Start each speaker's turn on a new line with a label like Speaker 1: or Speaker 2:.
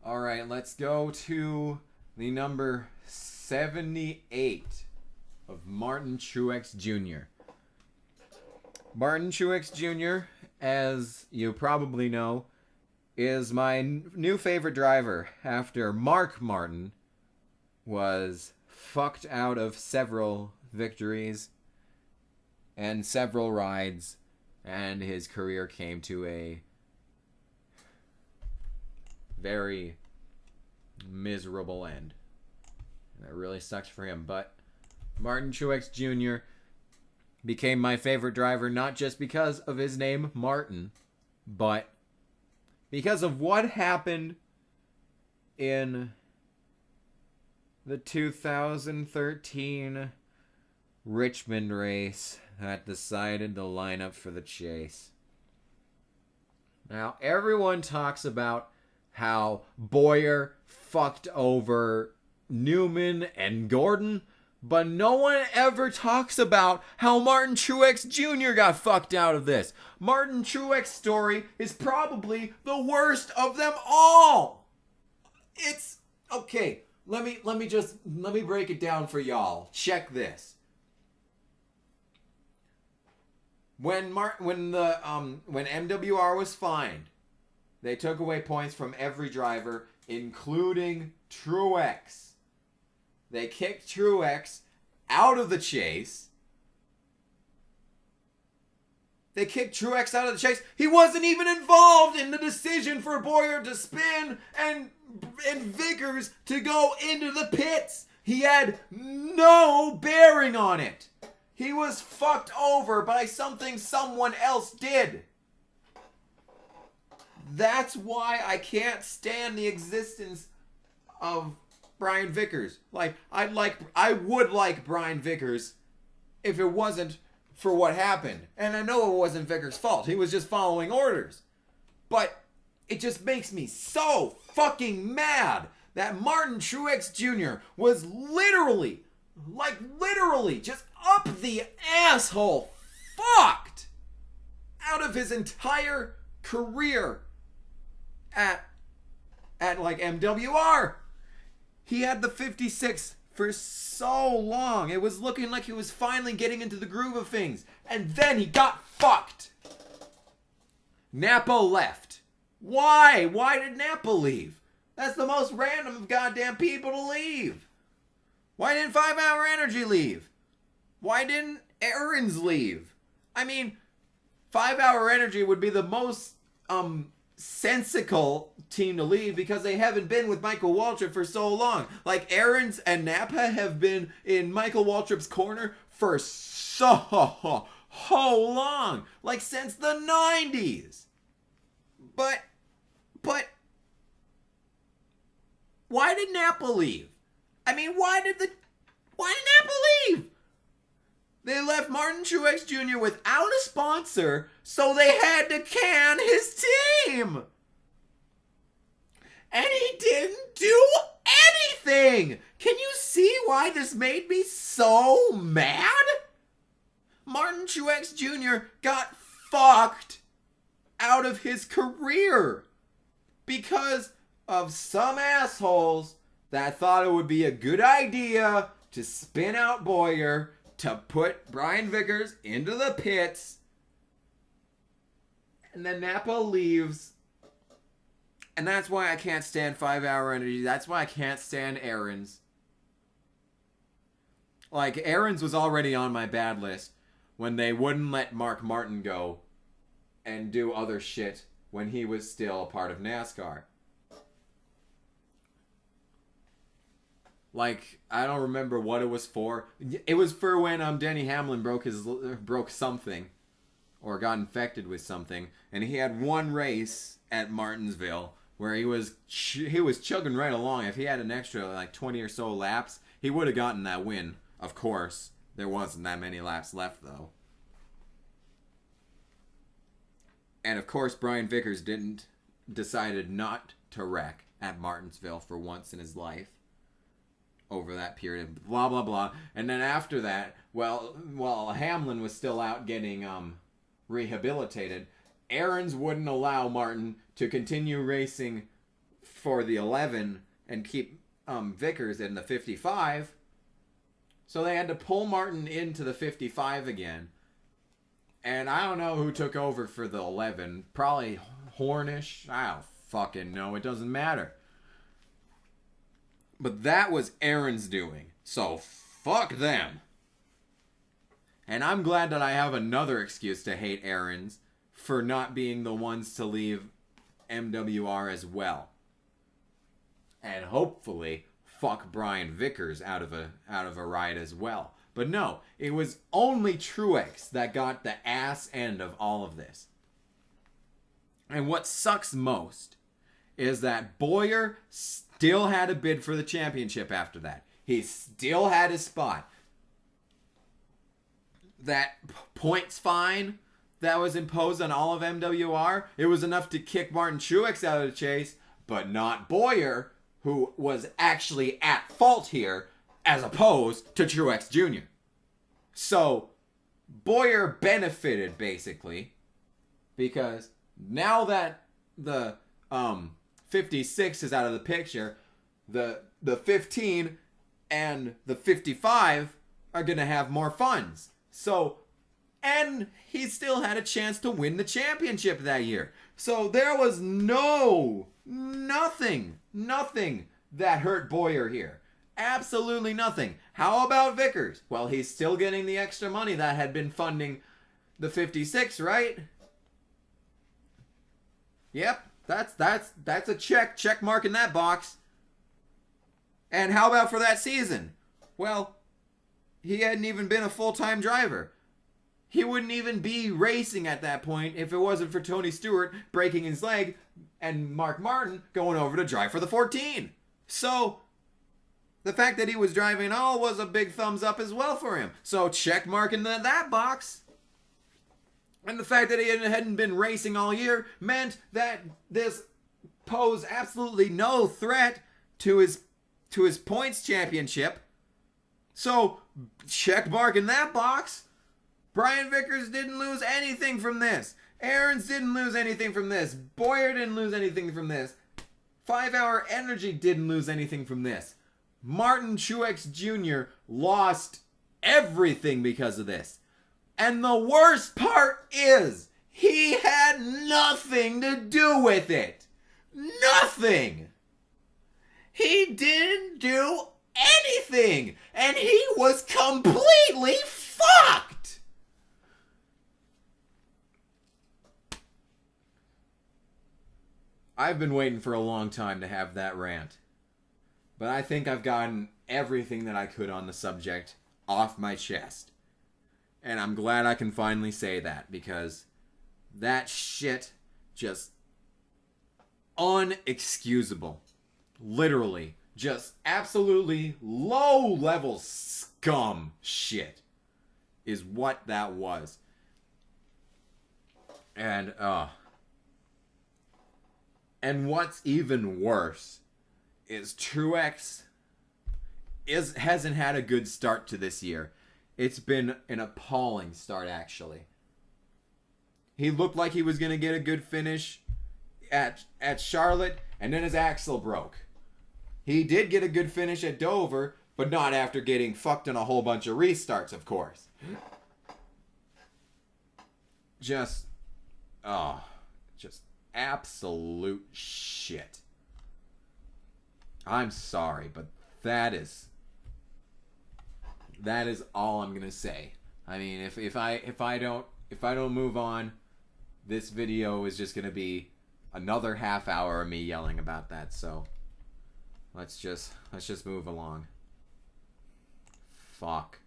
Speaker 1: All right, let's go to the number 78 of Martin Truex Jr. Martin Truex Jr., as you probably know, is my new favorite driver after Mark Martin was fucked out of several victories and several rides, and his career came to a very miserable end. And it really sucks for him. But Martin Truex Jr. became my favorite driver not just because of his name, Martin, but because of what happened in the 2013 Richmond race that decided the lineup for the chase. Now, everyone talks about how Bowyer fucked over Newman and Gordon, but no one ever talks about how Martin Truex Jr. got fucked out of this. Martin Truex's story is probably the worst of them all. It's okay. Let me break it down for y'all. Check this. When MWR was fined, they took away points from every driver, including Truex. They kicked Truex out of the chase. He wasn't even involved in the decision for Bowyer to spin and Vickers to go into the pits. He had no bearing on it. He was fucked over by something someone else did. That's why I can't stand the existence of Brian Vickers. I would like Brian Vickers if it wasn't for what happened. And I know it wasn't Vickers' fault. He was just following orders. But it just makes me so fucking mad that Martin Truex Jr. was literally just up the asshole fucked out of his entire career at MWR. He had the 56 for so long. It was looking like he was finally getting into the groove of things. And then he got fucked. Napa left. Why? Why did Napa leave? That's the most random of goddamn people to leave. Why didn't 5 Hour Energy leave? Why didn't Aaron's leave? I mean, 5 Hour Energy would be the most sensical team to leave because they haven't been with Michael Waltrip for so long. Like, Aaron's and Napa have been in Michael Waltrip's corner for so long. Like, since the 90s. But why did Napa leave? I mean, why did Napa leave? They left Martin Truex Jr. without a sponsor, so they had to can his team. And he didn't do anything. Can you see why this made me so mad? Martin Truex Jr. got fucked out of his career because of some assholes that thought it would be a good idea to spin out Bowyer to put Brian Vickers into the pits. And then Napa leaves. And that's why I can't stand 5 Hour Energy. That's why I can't stand Aaron's. Like, Aaron's was already on my bad list when they wouldn't let Mark Martin go and do other shit when he was still part of NASCAR. Like, I don't remember what it was for. It was for when Denny Hamlin broke something or got infected with something, and he had one race at Martinsville where he was chugging right along. If he had an extra like 20 or so laps, he would have gotten that win. Of course, there wasn't that many laps left though. And of course, Brian Vickers decided not to wreck at Martinsville for once in his life. Over that period of blah blah blah. And then after that, while Hamlin was still out getting rehabilitated, Aaron's wouldn't allow Martin to continue racing for the 11 and keep Vickers in the 55. So they had to pull Martin into the 55 again. And I don't know who took over for the 11. Probably Hornish. I don't fucking know. It doesn't matter. But that was Aaron's doing. So fuck them. And I'm glad that I have another excuse to hate Aaron's for not being the ones to leave MWR as well. And hopefully fuck Brian Vickers out of a ride as well. But no, it was only Truex that got the ass end of all of this. And what sucks most is that Bowyer still had a bid for the championship after that. He still had his spot. That points fine that was imposed on all of MWR, it was enough to kick Martin Truex out of the chase, but not Bowyer, who was actually at fault here, as opposed to Truex Jr. So, Bowyer benefited, basically, because now that the 56 is out of the picture, the 15 and the 55 are going to have more funds. So, and he still had a chance to win the championship that year. So there was nothing that hurt Bowyer here. Absolutely nothing. How about Vickers? Well, he's still getting the extra money that had been funding the 56, right? Yep, that's a check mark in that box. And how about for that season? Well, he hadn't even been a full-time driver. He wouldn't even be racing at that point if it wasn't for Tony Stewart breaking his leg and Mark Martin going over to drive for the 14. So, the fact that he was driving all was a big thumbs up as well for him. So, check mark in that box. And the fact that he hadn't been racing all year meant that this posed absolutely no threat to his points championship. So, check mark in that box. Brian Vickers didn't lose anything from this. Aarons didn't lose anything from this. Bowyer didn't lose anything from this. 5 Hour Energy didn't lose anything from this. Martin Truex Jr. lost everything because of this. And the worst part is, he had nothing to do with it. Nothing. He didn't do anything. And he was completely fucked. I've been waiting for a long time to have that rant. But I think I've gotten everything that I could on the subject off my chest. And I'm glad I can finally say that, because that shit just unexcusable. Literally, just absolutely low-level scum shit is what that was. And what's even worse is Truex hasn't had a good start to this year. It's been an appalling start, actually. He looked like he was going to get a good finish at Charlotte, and then his axle broke. He did get a good finish at Dover, but not after getting fucked in a whole bunch of restarts, of course. Just absolute shit. I'm sorry, but that is all I'm gonna say. I mean, if I don't move on, this video is just gonna be another half hour of me yelling about that. So let's just move along. Fuck.